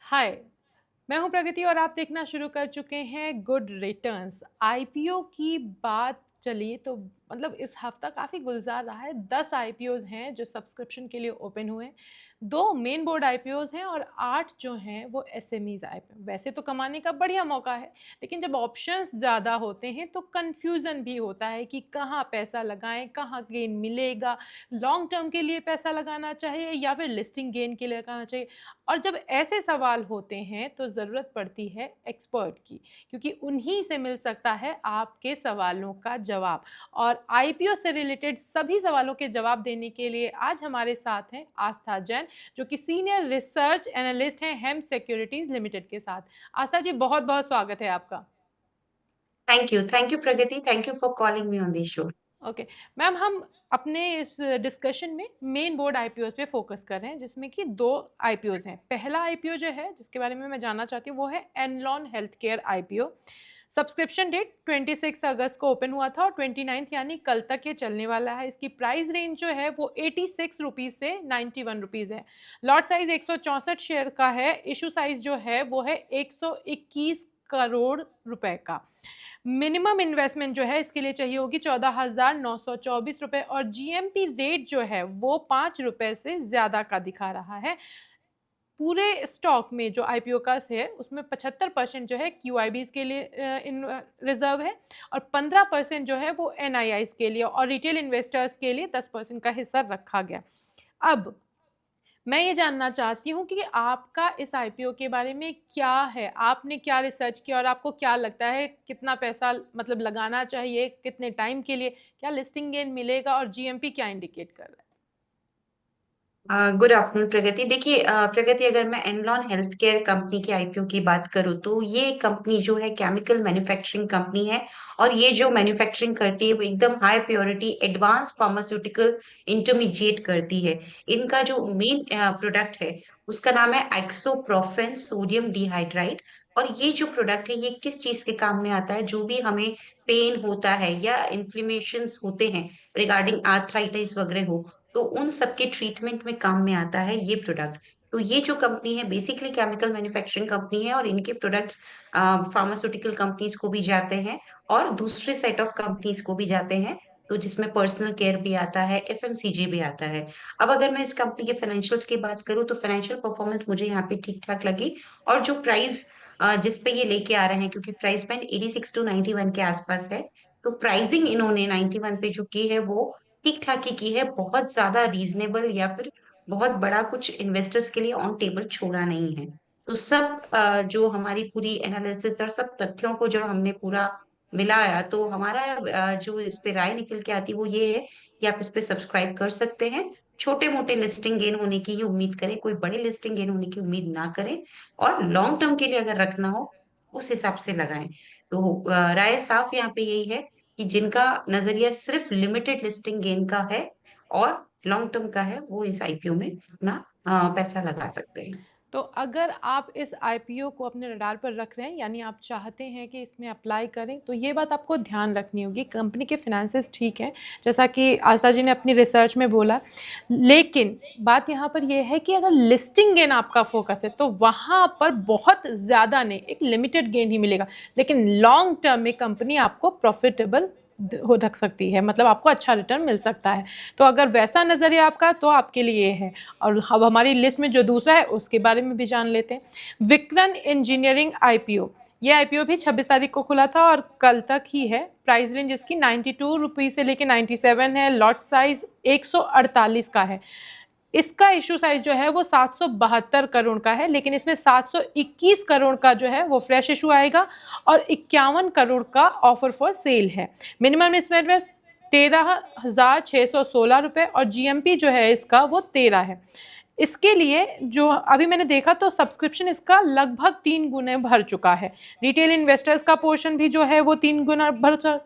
हाय, मैं हूं प्रगति और आप देखना शुरू कर चुके हैं गुड रिटर्न्स। आईपीओ की बात चली तो मतलब इस हफ्ता काफ़ी गुलजार रहा है। 10 आईपीओज हैं जो सब्सक्रिप्शन के लिए ओपन हुए, 2 मेन बोर्ड आईपीओज हैं और 8 जो हैं वो एसएमईज आईपीओ। वैसे तो कमाने का बढ़िया मौका है, लेकिन जब ऑप्शंस ज़्यादा होते हैं तो कन्फ्यूज़न भी होता है कि कहाँ पैसा लगाएं, कहाँ गेन मिलेगा, लॉन्ग टर्म के लिए पैसा लगाना चाहिए या फिर लिस्टिंग गेन के लिए लगाना चाहिए। और जब ऐसे सवाल होते हैं तो ज़रूरत पड़ती है एक्सपर्ट की, क्योंकि उन्हीं से मिल सकता है आपके सवालों का जवाब। और आईपीओ से रिलेटेड सभी सवालों के जवाब देने के लिए आज हमारे साथ हैं आस्था जैन, जो कि सीनियर रिसर्च एनालिस्ट हैं हेम सिक्योरिटीज लिमिटेड के साथ। आस्था जी, बहुत बहुत स्वागत है आपका। Thank you, Pragati. Thank you for calling me on this show. Okay ma'am, हम अपने इस डिस्कशन में मेन बोर्ड आईपीओ पे फोकस कर रहे हैं, जिसमें कि 2 आईपीओज हैं। पहला आईपीओ जो है जिसके बारे में मैं जानना चाहती हूँ वो है Anlon health care IPO. Subscription date 26 अगस्त को ओपन हुआ था और 29 यानी कल तक ये चलने वाला है। इसकी प्राइस रेंज जो है वो 86 रुपीज़ से 91 रुपीज़ है। लॉट साइज 164 शेयर का है। इशू साइज जो है वो है 121 करोड़ रुपए का। मिनिमम इन्वेस्टमेंट जो है इसके लिए चाहिए होगी 14,924 रुपए और जीएमपी रेट जो है वो 5 रुपए से ज़्यादा का दिखा रहा है। पूरे स्टॉक में जो आईपीओ का है उसमें 75% जो है क्यूआईबीज के लिए इन रिजर्व है और 15% जो है वो एनआईआईज के लिए और रिटेल इन्वेस्टर्स के लिए 10% का हिस्सा रखा गया। अब मैं ये जानना चाहती हूँ कि आपका इस आईपीओ के बारे में क्या है? आपने क्या रिसर्च किया और आपको क्या लगता है कितना पैसा मतलब लगाना चाहिए, कितने टाइम के लिए, क्या लिस्टिंग गेन मिलेगा और जीएमपी क्या इंडिकेट कर रहा है? गुड आफ्टरनून प्रगति। देखिए प्रगति, अगर मैं एनलॉन हेल्थ केयर कंपनी के आईपीओ की बात करूँ तो ये कंपनी जो है केमिकल मैन्युफैक्चरिंग कंपनी है। और ये जो मैन्युफैक्चरिंग करती है वो एकदम high purity advance pharmaceutical intermediate करती है। इनका जो मेन प्रोडक्ट है उसका नाम है आइसोप्रोफेन सोडियम डिहाइड्राइड। और ये जो प्रोडक्ट है ये किस चीज के काम में आता है? जो भी हमें पेन होता है या इन्फ्लेमेशंस होते हैं रिगार्डिंग आर्थराइटिस वगैरह हो, तो उन सबके ट्रीटमेंट में काम में आता है ये प्रोडक्ट। तो ये जो कंपनी है बेसिकली केमिकल मैन्युफैक्चरिंग कंपनी है और इनके प्रोडक्ट्स फार्मास्यूटिकल कंपनीज को भी जाते हैं और दूसरे सेट ऑफ कंपनीज को भी जाते हैं। तो जिसमें पर्सनल केयर भी आता है, एफएमसीजी भी आता है। अब अगर मैं इस कंपनी के फाइनेंशियल्स की बात करूं तो फाइनेंशियल परफॉर्मेंस मुझे यहाँ पे ठीक ठाक लगी। और जो प्राइस जिस पे ये लेके आ रहे हैं, क्योंकि प्राइस बैंड 86 टू 91 के आसपास है, तो प्राइसिंग इन्होंने 91 पे जो की है वो ठीक ठाक ही की है। बहुत ज्यादा रीजनेबल या फिर बहुत बड़ा कुछ इन्वेस्टर्स के लिए ऑन टेबल छोड़ा नहीं है। तो सब जो हमारी पूरी एनालिसिस और सब तथ्यों को जो हमने पूरा मिलाया, तो हमारा जो इस पे राय निकल के आती वो ये है कि आप इस पे सब्सक्राइब कर सकते हैं। छोटे मोटे लिस्टिंग गेन होने की ही उम्मीद करें, कोई बड़े लिस्टिंग गेन होने की उम्मीद ना करें। और लॉन्ग टर्म के लिए अगर रखना हो उस हिसाब से लगाएं। तो राय साफ यहाँ पे यही है कि जिनका नजरिया सिर्फ लिमिटेड लिस्टिंग गेन का है और लॉन्ग टर्म का है, वो इस आईपीओ में अपना पैसा लगा सकते हैं। तो अगर आप इस आईपीओ को अपने रडार पर रख रहे हैं, यानी आप चाहते हैं कि इसमें अप्लाई करें, तो ये बात आपको ध्यान रखनी होगी, कंपनी के फिनेंसेस ठीक हैं, जैसा कि आस्था जी ने अपनी रिसर्च में बोला। लेकिन बात यहाँ पर यह है कि अगर लिस्टिंग गेन आपका फोकस है तो वहाँ पर बहुत ज़्यादा नहीं, एक लिमिटेड गेन ही मिलेगा, लेकिन लॉन्ग टर्म में कंपनी आपको प्रॉफिटेबल हो रख सकती है, मतलब आपको अच्छा रिटर्न मिल सकता है। तो अगर वैसा नज़रिया आपका तो आपके लिए है। और अब हमारी लिस्ट में जो दूसरा है उसके बारे में भी जान लेते हैं। विक्रन इंजीनियरिंग आईपीओ, ये आईपीओ भी 26 तारीख को खुला था और कल तक ही है। प्राइस रेंज इसकी 92 रुपीज़ से लेकर 97 है। लॉट साइज 148 का है। इसका इशू साइज जो है वो 772 करोड़ का है, लेकिन इसमें 721 करोड़ का जो है वो फ्रेश इशू आएगा और 51 करोड़ का ऑफर फॉर सेल है। मिनिमम इन्वेस्टमेंट 13,616 रुपए और जीएमपी जो है इसका वो 13 है। इसके लिए जो अभी मैंने देखा तो सब्सक्रिप्शन इसका लगभग 3 गुने भर चुका है। रिटेल इन्वेस्टर्स का पोर्शन भी जो है वो 3 गुना भर,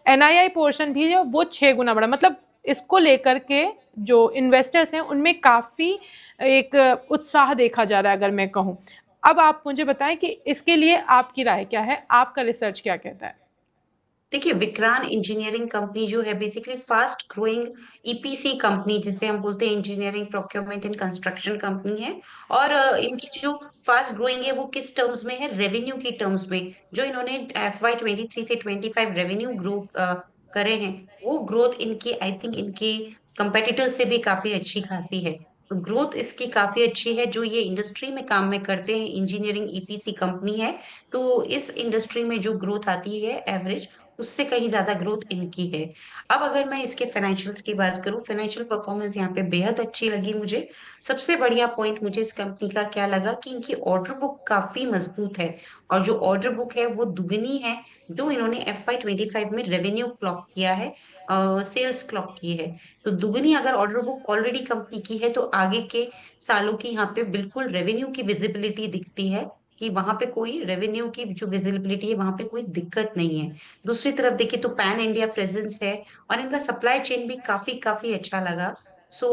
एनआईआई पोर्शन भी जो वो 6 गुना बढ़ा। मतलब इसको लेकर के जो इन्वेस्टर्स हैं उनमें काफ़ी एक उत्साह देखा जा रहा है, अगर मैं कहूँ। अब आप मुझे बताएं कि इसके लिए आपकी राय क्या है, आपका रिसर्च क्या कहता है? देखिए, विक्रांत इंजीनियरिंग कंपनी जो है basically fast growing EPC company जिसे हम बोलते हैं, engineering procurement and construction company है। और इनकी जो फास्ट ग्रोइंग है वो किस टर्म्स में है, रेवेन्यू की टर्म्स में। जो इन्होंने FY 23 से 25 रेवेन्यू ग्रो करे हैं, वो ग्रोथ इनकी आई थिंक इनकी कंपेटिटर्स से भी काफी अच्छी खासी है। तो ग्रोथ इसकी काफी अच्छी है। जो ये इंडस्ट्री में काम में करते हैं, इंजीनियरिंग ईपीसी कंपनी है, तो इस इंडस्ट्री में जो ग्रोथ आती है एवरेज, उससे कहीं ज्यादा ग्रोथ इनकी है। अब अगर मैं इसके फाइनेंशियल्स की बात करूं, फाइनेंशियल परफॉर्मेंस यहाँ पे बेहद अच्छी लगी मुझे। सबसे बढ़िया पॉइंट मुझे इस कंपनी का क्या लगा कि इनकी ऑर्डर बुक काफी मजबूत है। और जो ऑर्डर बुक है वो दुगनी है जो इन्होंने FY 25 में रेवेन्यू क्लॉक किया है, सेल्स क्लॉक की है। तो दुगनी अगर ऑर्डर बुक ऑलरेडी कंपनी की है, तो आगे के सालों की यहाँ पे बिल्कुल रेवेन्यू की विजिबिलिटी दिखती है कि वहां पे कोई रेवेन्यू की जो विजिबिलिटी है, वहां पे कोई दिक्कत नहीं है। दूसरी तरफ देखिए तो पैन इंडिया प्रेजेंस है, और इनका सप्लाई चेन भी काफी काफी अच्छा लगा। सो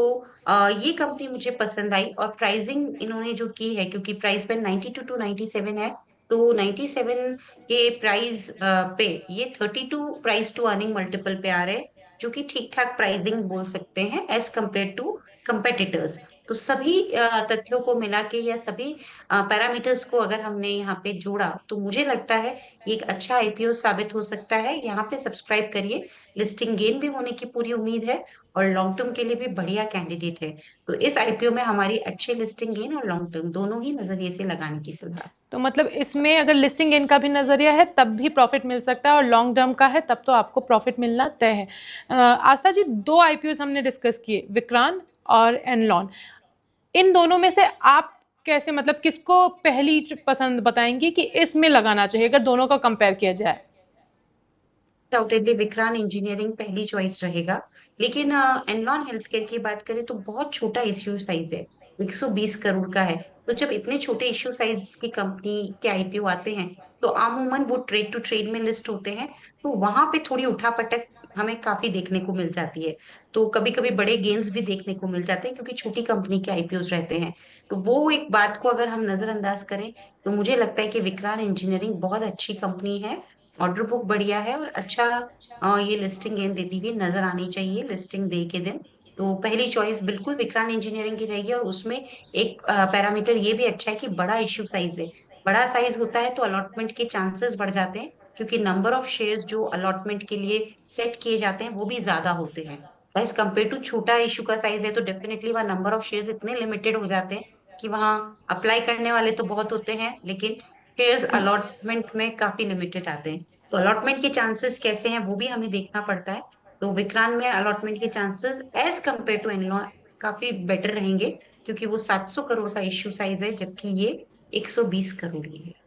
ये कंपनी मुझे पसंद आई। और प्राइसिंग इन्होंने जो की है, क्योंकि प्राइस बैंड 92 to 97 है, तो 97 के प्राइस पे ये 32 प्राइस टू अर्निंग मल्टीपल पे आ रहे हैं, जो कि ठीक ठाक प्राइसिंग बोल सकते हैं एज कम्पेयर टू कंपेटिटर्स। तो सभी तथ्यों को मिला के या सभी पैरामीटर्स को अगर हमने यहाँ पे जोड़ा, तो मुझे लगता है ये एक अच्छा आईपीओ साबित हो सकता है। यहाँ पे सब्सक्राइब करिए, लिस्टिंग गेन भी होने की पूरी उम्मीद है, और लॉन्ग टर्म के लिए भी बढ़िया कैंडिडेट है। तो इस आईपीओ में हमारी अच्छे लिस्टिंग गेन और लॉन्ग टर्म दोनों ही नजरिए से लगाने की सलाह। तो मतलब इसमें अगर लिस्टिंग गेन का भी नज़रिया है तब भी प्रॉफिट मिल सकता है, और लॉन्ग टर्म का है तब तो आपको प्रॉफिट मिलना तय है। आस्था जी, 2 आईपीओ हमने डिस्कस किए, विक्रांत और एनलॉन। इन दोनों में से आप कैसे, मतलब किसको पहली पसंद बताएंगी कि इसमें लगाना चाहिए अगर दोनों का कंपेयर किया जाए? डाउटेडली विक्रांत इंजीनियरिंग पहली चॉइस रहेगा। लेकिन एनलॉन हेल्थ केयर की बात करें तो बहुत छोटा इश्यू साइज है, 120 करोड़ का है। तो जब इतने छोटे इश्यू साइज की कंपनी के आईपीओ आते हैं, तो अमूमन वो ट्रेड टू ट्रेड में लिस्ट होते हैं, तो वहां पे थोड़ी उठापटक हमें काफी देखने को मिल जाती है। तो कभी कभी बड़े गेन्स भी देखने को मिल जाते हैं, क्योंकि छोटी कंपनी के आईपीओ रहते हैं। तो वो एक बात को अगर हम नजरअंदाज करें, तो मुझे लगता है कि विक्रांत इंजीनियरिंग बहुत अच्छी कंपनी है, ऑर्डर बुक बढ़िया है, और अच्छा ये लिस्टिंग गेन देती हुई नजर आनी चाहिए लिस्टिंग डे के दिन। तो पहली चॉइस बिल्कुल विक्रांत इंजीनियरिंग की रहेगी। और उसमें एक पैरामीटर ये भी अच्छा है कि बड़ा इश्यू साइज है। बड़ा साइज होता है तो अलॉटमेंट के चांसेस बढ़ जाते हैं, क्योंकि नंबर ऑफ शेयर्स जो अलॉटमेंट के लिए सेट किए जाते हैं वो भी ज्यादा होते हैं। एज कम्पेयर टू छोटा इश्यू का साइज है, तो डेफिनेटली वह नंबर ऑफ शेयर्स इतने लिमिटेड हो जाते हैं कि वहाँ अप्लाई करने वाले तो बहुत होते हैं, लेकिन शेयर्स अलॉटमेंट में काफी लिमिटेड आते हैं। तो अलॉटमेंट के चांसेस कैसे हैं वो भी हमें देखना पड़ता है। तो विक्रांत में अलॉटमेंट के चांसेस एज कम्पेयर टू एनलॉन काफी बेटर रहेंगे, क्योंकि वो 700 करोड़ का इश्यू साइज है, जबकि ये 120 करोड़ ही है।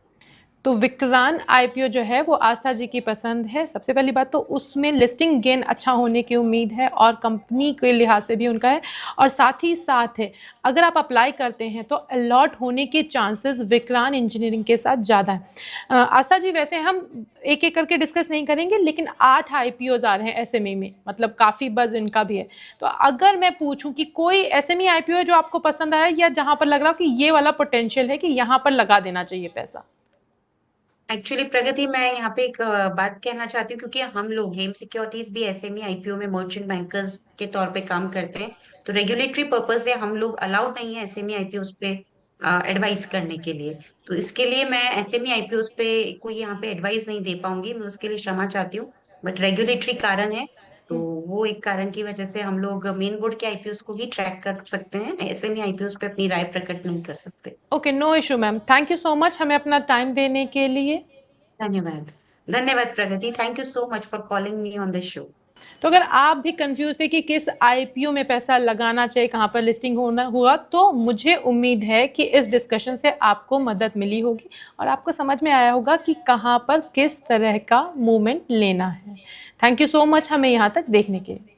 तो विक्रांत आईपीओ जो है वो आस्था जी की पसंद है। सबसे पहली बात तो उसमें लिस्टिंग गेन अच्छा होने की उम्मीद है, और कंपनी के लिहाज से भी उनका है, और साथ ही साथ है अगर आप अप्लाई करते हैं तो अलॉट होने के चांसेस विक्रांत इंजीनियरिंग के साथ ज़्यादा है। आस्था जी, वैसे हम एक एक करके डिस्कस नहीं करेंगे, लेकिन 8 आईपीओज आ रहे हैं एसएमई में, मतलब काफ़ी बज़ इनका भी है। तो अगर मैं पूछूं कि कोई एसएमई आईपीओ है जो आपको पसंद आया, या जहाँ पर लग रहा हो कि ये वाला पोटेंशियल है कि यहाँ पर लगा देना चाहिए पैसा? एक्चुअली प्रगति, मैं यहाँ पे एक बात कहना चाहती हूँ, क्योंकि हम लोग हेम सिक्योरिटीज भी एसएमई आईपीओ में मर्चेंट बैंकर्स के तौर पे काम करते हैं। तो रेगुलेटरी पर्पज से हम लोग अलाउड नहीं है एसएमई आईपीओ पे एडवाइस करने के लिए। तो इसके लिए मैं एसएमई आईपीओ पे कोई यहाँ पे एडवाइस नहीं दे पाऊंगी, मैं उसके लिए क्षमा चाहती हूँ। बट रेगुलेटरी कारण है, तो वो एक कारण की वजह से हम लोग मेन बोर्ड के आईपीओ को ही ट्रैक कर सकते हैं, एसएमई आईपीओ पे अपनी राय प्रकट नहीं कर सकते। Okay, no issue ma'am, thank you so much हमें अपना टाइम देने के लिए। धन्यवाद। धन्यवाद Pragati, thank you so much for calling me on the show. तो अगर आप भी कंफ्यूज थे कि किस आईपीओ में पैसा लगाना चाहिए, कहाँ पर लिस्टिंग होना हुआ, तो मुझे उम्मीद है कि इस डिस्कशन से आपको मदद मिली होगी, और आपको समझ में आया होगा कि कहाँ पर किस तरह का मूवमेंट लेना है। थैंक यू सो मच हमें यहाँ तक देखने के लिए।